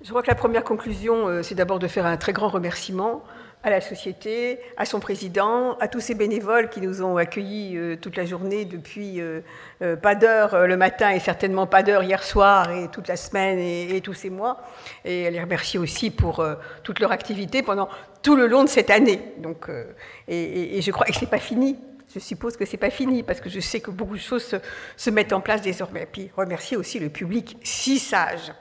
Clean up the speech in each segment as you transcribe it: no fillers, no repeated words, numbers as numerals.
Je crois que la première conclusion, c'est d'abord de faire un très grand remerciement à la société, à son président, à tous ces bénévoles qui nous ont accueillis toute la journée depuis pas d'heure le matin et certainement pas d'heure hier soir et toute la semaine et tous ces mois. Et les remercier aussi pour toute leur activité pendant tout le long de cette année. Donc, et je crois que ce n'est pas fini. Je suppose que ce n'est pas fini, parce que je sais que beaucoup de choses se mettent en place désormais. Et puis remercier aussi le public si sage,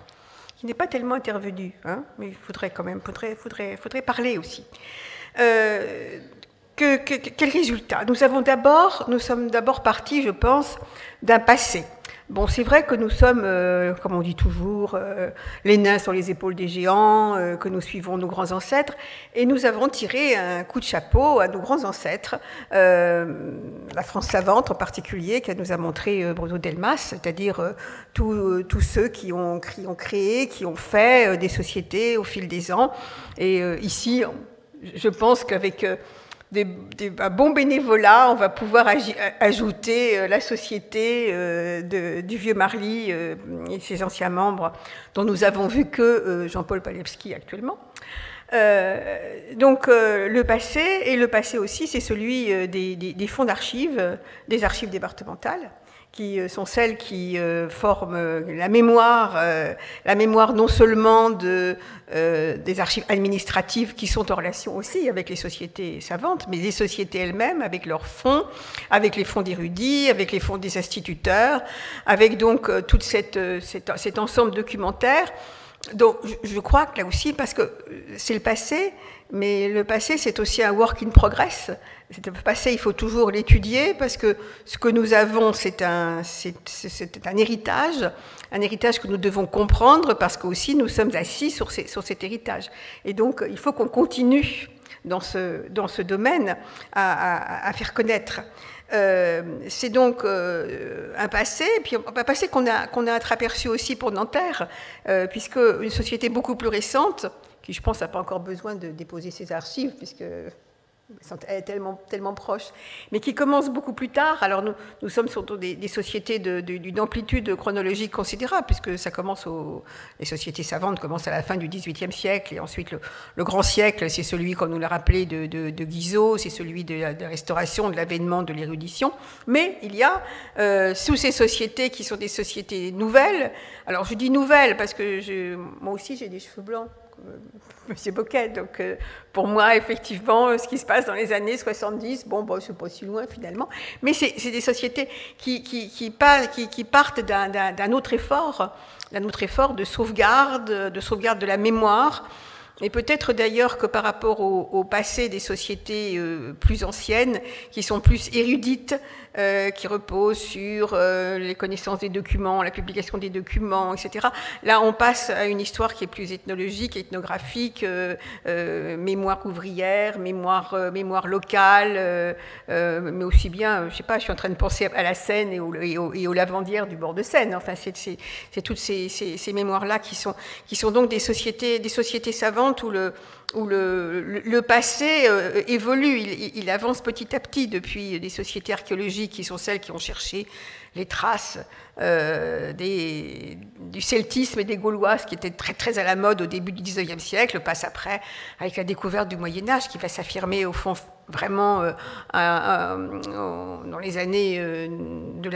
qui n'est pas tellement intervenu, hein, mais il faudrait quand même, faudrait parler aussi. Quel résultat? Nous sommes d'abord partis, je pense, d'un passé. Bon, c'est vrai que nous sommes, comme on dit toujours, les nains sur les épaules des géants, que nous suivons nos grands ancêtres, et nous avons tiré un coup de chapeau à nos grands ancêtres, la France savante en particulier, que nous a montré Bruno Delmas, c'est-à-dire tous ceux qui ont créé, qui ont fait des sociétés au fil des ans. Et ici, je pense qu'avec un bon bénévolat, on va pouvoir ajouter la société du Vieux Marly et ses anciens membres, dont nous avons vu que Jean-Paul Palevski actuellement. Donc le passé aussi, c'est celui des fonds d'archives, des archives départementales, qui sont celles qui forment la mémoire non seulement des archives administratives qui sont en relation aussi avec les sociétés savantes, mais les sociétés elles-mêmes avec leurs fonds, avec les fonds d'érudits, avec les fonds des instituteurs, avec donc tout cet ensemble documentaire. Donc je crois que là aussi, parce que c'est le passé, mais le passé c'est aussi un work in progress. Le passé, il faut toujours l'étudier, parce que ce que nous avons, c'est un héritage que nous devons comprendre, parce que aussi nous sommes assis sur cet héritage. Et donc, il faut qu'on continue dans ce domaine à faire connaître. C'est donc un passé, et puis un passé qu'on a entreaperçu aussi pour Nanterre, puisque une société beaucoup plus récente, qui je pense n'a pas encore besoin de déposer ses archives, puisque elle est tellement proche, mais qui commence beaucoup plus tard. Alors nous sommes surtout des sociétés d'une amplitude chronologique considérable, puisque ça commence les sociétés savantes commencent à la fin du XVIIIe siècle, et ensuite le grand siècle, c'est celui, comme nous l'a rappelé, de Guizot, c'est celui de la restauration, de l'avènement de l'érudition. Mais il y a sous ces sociétés qui sont des sociétés nouvelles. Alors je dis nouvelles parce que moi aussi j'ai des cheveux blancs, Monsieur Boquet, donc pour moi, effectivement, ce qui se passe dans les années 70, bon, c'est pas si loin finalement, mais c'est des sociétés qui partent d'un autre effort de sauvegarde de la mémoire, et peut-être d'ailleurs que par rapport au passé des sociétés plus anciennes, qui sont plus érudites, qui reposent sur les connaissances des documents, la publication des documents, etc. Là, on passe à une histoire qui est plus ethnologique, ethnographique, mémoire ouvrière, mémoire locale, mais aussi bien, je sais pas, je suis en train de penser à la Seine et aux lavandières du bord de Seine. Enfin, c'est toutes ces mémoires-là qui sont donc des sociétés savantes où le passé évolue, il avance petit à petit depuis des sociétés archéologiques qui sont celles qui ont cherché les traces du celtisme et des Gaulois, ce qui était très, très à la mode au début du XIXe siècle, passe après avec la découverte du Moyen-Âge qui va s'affirmer au fond vraiment dans les années de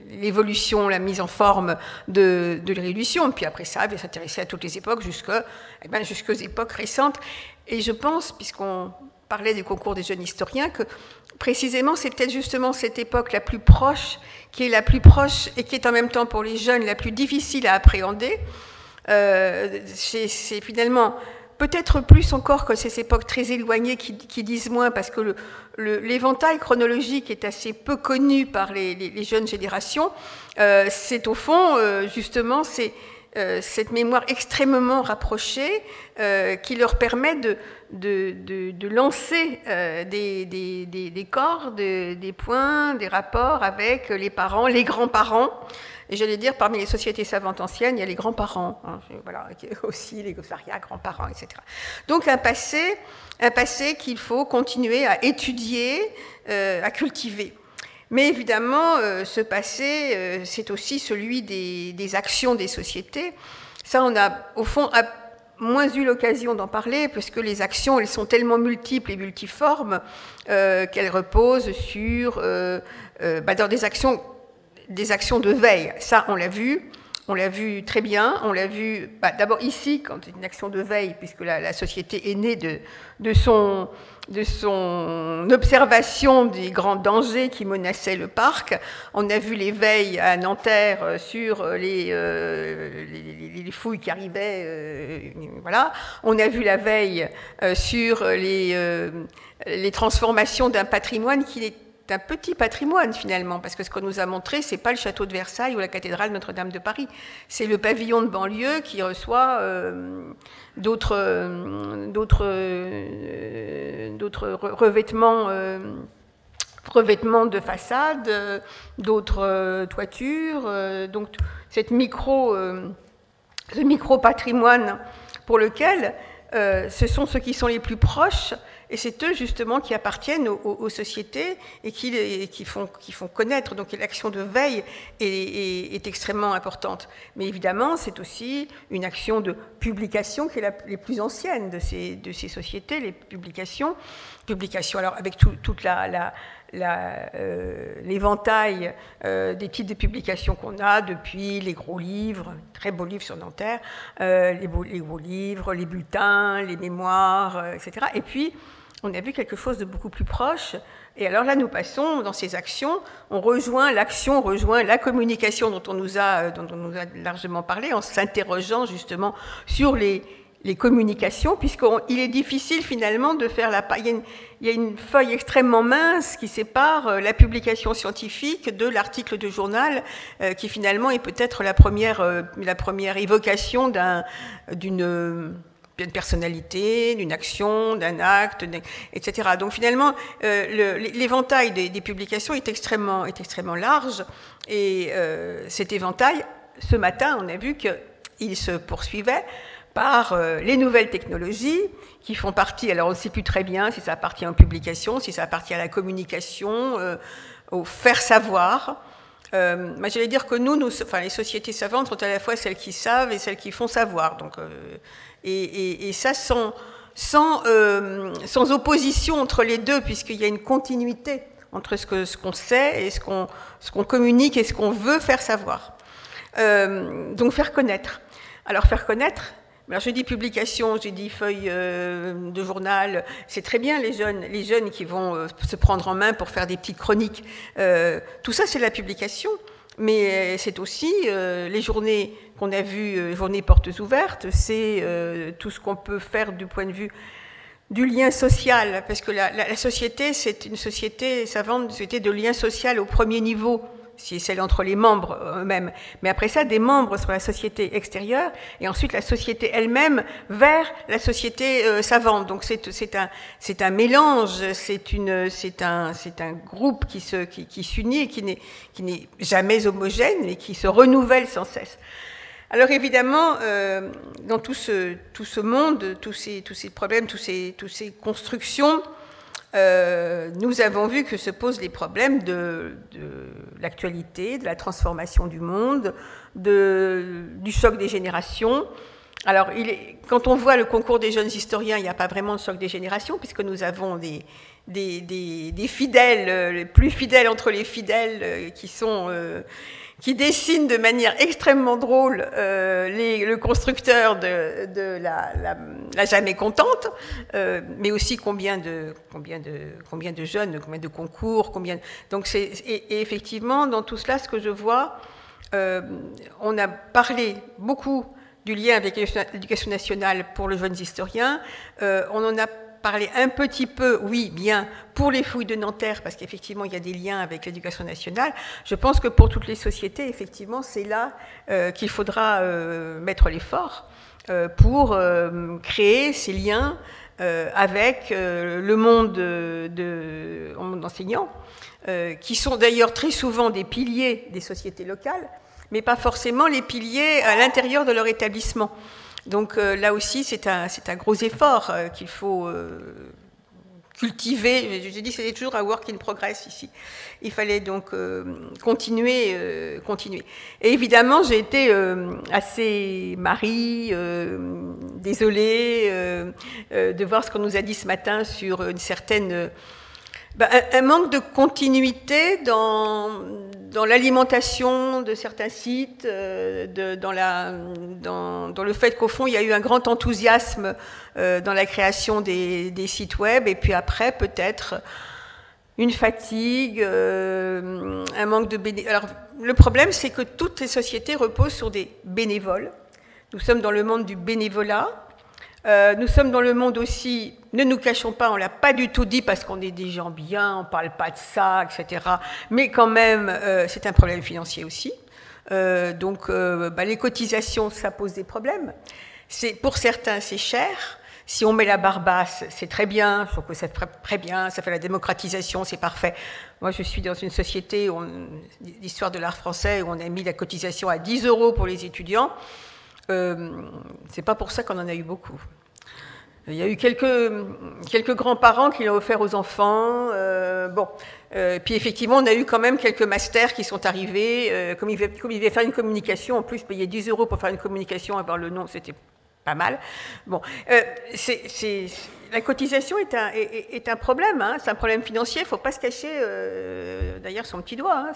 l'évolution, la mise en forme de l'érudition. Puis après ça, elle va s'intéresser à toutes les époques jusqu'aux époques récentes. Et je pense, puisqu'on parlait du concours des jeunes historiens, que précisément c'est peut-être justement cette époque la plus proche, qui est la plus proche et qui est en même temps pour les jeunes la plus difficile à appréhender. C'est finalement peut-être plus encore que ces époques très éloignées qui disent moins, parce que l'éventail chronologique est assez peu connu par les jeunes générations. C'est au fond, justement, cette mémoire extrêmement rapprochée qui leur permet de lancer des cordes, des points, des rapports avec les parents, les grands-parents. Et j'allais dire, parmi les sociétés savantes anciennes, il y a les grands-parents, hein, voilà, aussi les arrière-grands-parents, etc. Donc un passé qu'il faut continuer à étudier, à cultiver. Mais évidemment, ce passé, c'est aussi celui des actions des sociétés. Ça, on a, au fond, moins eu l'occasion d'en parler, puisque les actions, elles sont tellement multiples et multiformes qu'elles reposent sur dans des actions de veille. Ça, on l'a vu très bien. On l'a vu d'abord ici, quand c'est une action de veille, puisque la société est née de son observation des grands dangers qui menaçaient le parc. On a vu les veilles à Nanterre sur les fouilles qui arrivaient. Voilà. On a vu la veille sur les transformations d'un patrimoine qui est un petit patrimoine finalement, parce que ce qu'on nous a montré, c'est pas le château de Versailles ou la cathédrale Notre-Dame de Paris, c'est le pavillon de banlieue qui reçoit d'autres revêtements de façade, d'autres toitures, donc ce micro-patrimoine pour lequel ce sont ceux qui sont les plus proches. Et c'est eux, justement, qui appartiennent aux sociétés et qui font connaître. Donc, l'action de veille est extrêmement importante. Mais évidemment, c'est aussi une action de publication qui est les plus anciennes de ces sociétés, les publications. Alors, avec toute l'éventail des types de publications qu'on a, depuis les gros livres, très beaux livres sur Nanterre, les gros livres, les bulletins, les mémoires, etc. Et puis, on a vu quelque chose de beaucoup plus proche. Et alors là, nous passons dans ces actions, on rejoint la communication dont on nous a largement parlé, en s'interrogeant justement sur les communications, puisqu'il est difficile finalement de faire il y a une feuille extrêmement mince qui sépare la publication scientifique de l'article de journal, qui finalement est peut-être la première évocation d'une personnalité, d'une action, d'un acte, etc. Donc finalement, l'éventail des publications est extrêmement large, et cet éventail, ce matin, on a vu qu'il se poursuivait par les nouvelles technologies qui font partie, alors on ne sait plus très bien si ça appartient aux publications, si ça appartient à la communication, au faire savoir. J'allais dire que les sociétés savantes sont à la fois celles qui savent et celles qui font savoir. Donc, et ça sans opposition entre les deux, puisqu'il y a une continuité entre ce qu'on sait et ce qu'on communique et ce qu'on veut faire savoir. Donc faire connaître. Alors faire connaître, alors je dis publication, j'ai dit feuille de journal, c'est très bien les jeunes qui vont se prendre en main pour faire des petites chroniques. Tout ça, c'est la publication, mais c'est aussi les journées qu'on a vues, journées portes ouvertes, c'est tout ce qu'on peut faire du point de vue du lien social, parce que la société, c'est une société savante, une société de lien social au premier niveau, c'est celle entre les membres eux-mêmes. Mais après ça, des membres sur la société extérieure, et ensuite la société elle-même vers la société savante. Donc c'est un mélange, c'est un groupe qui s'unit et qui n'est jamais homogène et qui se renouvelle sans cesse. Alors évidemment, dans tout ce monde, tous ces problèmes, toutes ces constructions, nous avons vu que se posent les problèmes de l'actualité, de la transformation du monde, du choc des générations. Alors, quand on voit le concours des jeunes historiens, il n'y a pas vraiment de choc des générations, puisque nous avons des fidèles, les plus fidèles entre les fidèles, qui dessinent de manière extrêmement drôle le constructeur de la jamais contente, mais aussi combien de jeunes, combien de concours, donc et effectivement dans tout cela, ce que je vois, on a parlé beaucoup du lien avec l'éducation nationale pour les jeunes historiens, on en a parler un petit peu, oui, bien, pour les fouilles de Nanterre, parce qu'effectivement, il y a des liens avec l'éducation nationale. Je pense que pour toutes les sociétés, effectivement, c'est là qu'il faudra mettre l'effort pour créer ces liens avec le monde enseignant, qui sont d'ailleurs très souvent des piliers des sociétés locales, mais pas forcément les piliers à l'intérieur de leur établissement. Donc là aussi, c'est un gros effort qu'il faut cultiver. J'ai dit c'était toujours un work in progress ici. Il fallait donc continuer. Et évidemment, j'ai été assez désolée de voir ce qu'on nous a dit ce matin sur une certaine... un manque de continuité dans l'alimentation de certains sites, dans le fait qu'au fond, il y a eu un grand enthousiasme dans la création des sites web, et puis après, peut-être une fatigue, un manque de bénévoles. Alors, le problème, c'est que toutes les sociétés reposent sur des bénévoles. Nous sommes dans le monde du bénévolat. Nous sommes dans le monde aussi, ne nous cachons pas, on ne l'a pas du tout dit parce qu'on est des gens bien, on ne parle pas de ça, etc. Mais quand même, c'est un problème financier aussi. Donc, les cotisations, ça pose des problèmes. Pour certains, c'est cher. Si on met la barre basse, c'est très bien, je trouve que c'est très bien, ça fait la démocratisation, c'est parfait. Moi, je suis dans une société, l'histoire de l'art français, où on a mis la cotisation à 10 € pour les étudiants. C'est pas pour ça qu'on en a eu beaucoup. Il y a eu quelques grands-parents qui l'ont offert aux enfants. Puis effectivement, on a eu quand même quelques masters qui sont arrivés. Comme ils devaient faire une communication, en plus, payer 10 € pour faire une communication, avoir le nom, c'était pas mal. La cotisation est un problème, hein, c'est un problème financier, il ne faut pas se cacher derrière son petit doigt. Hein,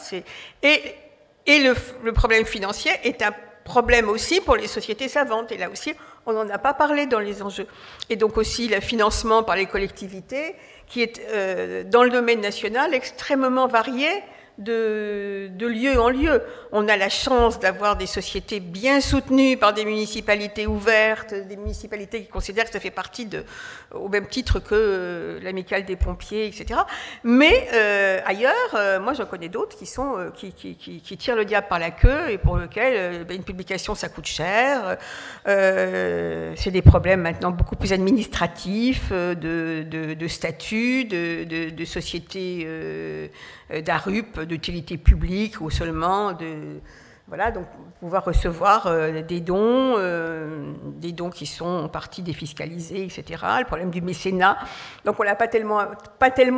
et le problème financier est un problème aussi pour les sociétés savantes. Et là aussi, on n'en a pas parlé dans les enjeux. Et donc aussi le financement par les collectivités, qui est dans le domaine national extrêmement varié de lieu en lieu. On a la chance d'avoir des sociétés bien soutenues par des municipalités ouvertes, des municipalités qui considèrent que ça fait partie au même titre que l'amicale des pompiers, etc. Mais ailleurs, moi j'en connais d'autres qui tirent le diable par la queue et pour lesquels une publication ça coûte cher. C'est des problèmes maintenant beaucoup plus administratifs, de statut, de sociétés d'ARUP, d'utilité publique ou seulement voilà, donc pouvoir recevoir des dons qui sont en partie défiscalisés, etc. Le problème du mécénat. Donc on l'a pas tellement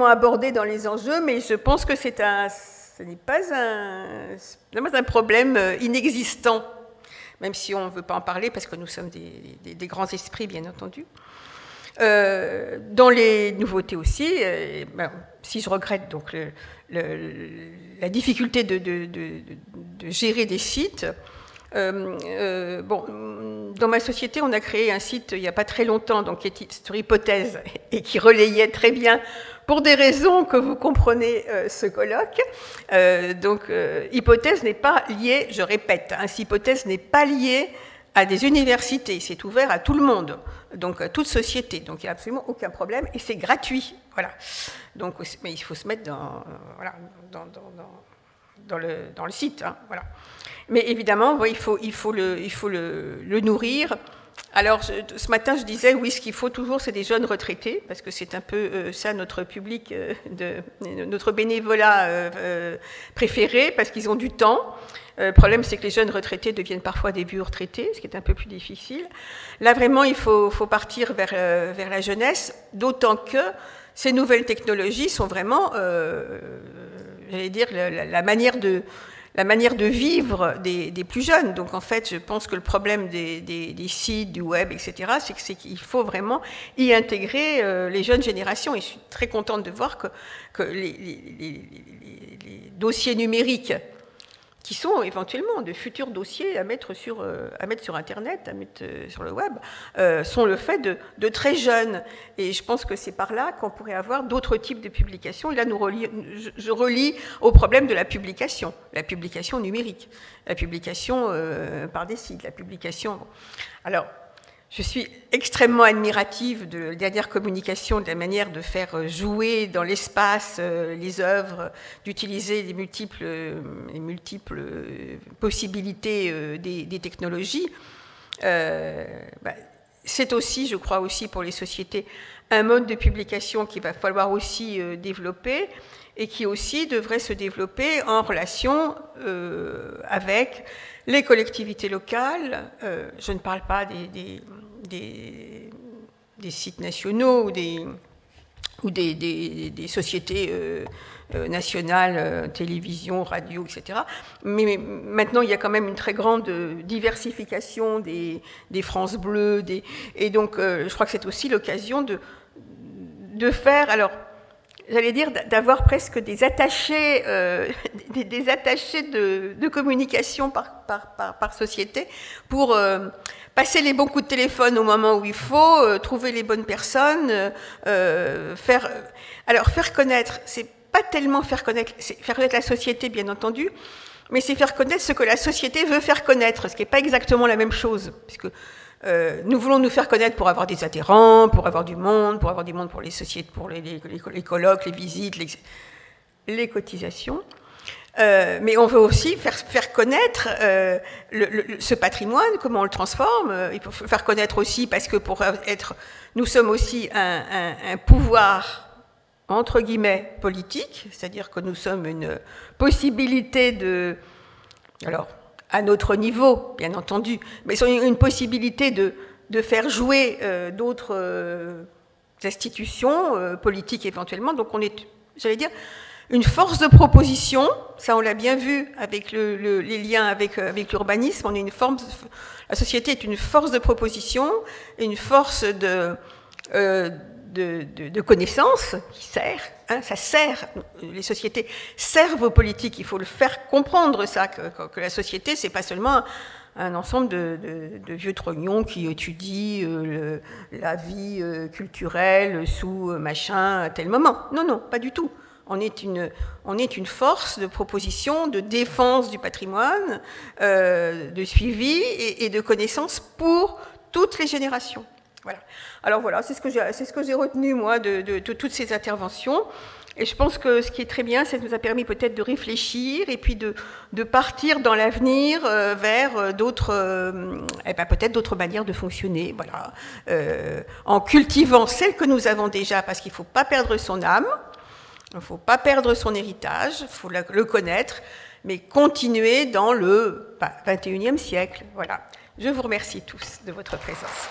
abordé dans les enjeux, mais je pense que ce n'est pas un problème inexistant, même si on ne veut pas en parler parce que nous sommes des grands esprits, bien entendu. Dans les nouveautés aussi, si je regrette donc la difficulté de gérer des sites, dans ma société, on a créé un site il n'y a pas très longtemps, donc qui est sur Hypothèse et qui relayait très bien, pour des raisons que vous comprenez, ce colloque. Hypothèse n'est pas liée, je répète, Hypothèse n'est pas liée à des universités, c'est ouvert à tout le monde, donc à toute société, donc il n'y a absolument aucun problème, et c'est gratuit, voilà. Donc, mais il faut se mettre dans le site, hein, voilà. Mais évidemment, il faut le nourrir. Alors, ce matin, je disais, oui, ce qu'il faut toujours, c'est des jeunes retraités, parce que c'est un peu ça notre public, notre bénévolat préféré, parce qu'ils ont du temps. Le problème, c'est que les jeunes retraités deviennent parfois des vieux retraités, ce qui est un peu plus difficile. Là, vraiment, il faut partir vers la jeunesse, d'autant que ces nouvelles technologies sont vraiment, j'allais dire, la manière de vivre des plus jeunes. Donc, en fait, je pense que le problème des sites, du web, etc., c'est qu'il faut vraiment y intégrer les jeunes générations. Et je suis très contente de voir que les dossiers numériques, qui sont éventuellement de futurs dossiers à mettre sur Internet, à mettre sur le web, sont le fait de très jeunes. Et je pense que c'est par là qu'on pourrait avoir d'autres types de publications. Et là, je relie au problème de la publication numérique, la publication par des sites, la publication... Alors, je suis extrêmement admirative de la dernière communication, de la manière de faire jouer dans l'espace les œuvres, d'utiliser les multiples possibilités des technologies. C'est aussi, je crois aussi pour les sociétés, un mode de publication qu'il va falloir aussi développer et qui aussi devrait se développer en relation avec les collectivités locales. Je ne parle pas des sites nationaux ou ou des sociétés nationales, télévision, radio, etc. Mais maintenant, il y a quand même une très grande diversification des France Bleues, et donc je crois que c'est aussi l'occasion de faire, alors j'allais dire, d'avoir presque des attachés, des attachés de communication par société pour passer les bons coups de téléphone au moment où il faut, trouver les bonnes personnes, faire connaître, c'est pas tellement faire connaître la société, bien entendu, mais c'est faire connaître ce que la société veut faire connaître, ce qui n'est pas exactement la même chose, puisque nous voulons nous faire connaître pour avoir des adhérents, pour avoir du monde pour les sociétés, pour les colloques, les visites, les cotisations. Mais on veut aussi faire connaître ce patrimoine, comment on le transforme. Il faut faire connaître aussi, parce que nous sommes aussi un pouvoir, entre guillemets, politique, c'est-à-dire que nous sommes une possibilité alors, à notre niveau, bien entendu, mais une possibilité de faire jouer d'autres institutions politiques éventuellement. Donc on est, j'allais dire, une force de proposition, ça on l'a bien vu avec les liens avec l'urbanisme, la société est une force de proposition, une force de connaissances qui sert, ça sert, les sociétés servent aux politiques, il faut le faire comprendre ça, que la société, c'est pas seulement un ensemble de vieux trognons qui étudient la vie culturelle sous machin à tel moment. Non, non, pas du tout. On est une force de proposition, de défense du patrimoine, de suivi et de connaissance pour toutes les générations. Voilà. Alors voilà, c'est ce que j'ai retenu, moi, de toutes ces interventions. Et je pense que ce qui est très bien, c'est que ça nous a permis peut-être de réfléchir et puis de partir dans l'avenir vers peut-être d'autres manières de fonctionner, voilà, en cultivant celles que nous avons déjà, parce qu'il ne faut pas perdre son âme, il ne faut pas perdre son héritage, il faut le connaître, mais continuer dans le 21e siècle. Voilà. Je vous remercie tous de votre présence.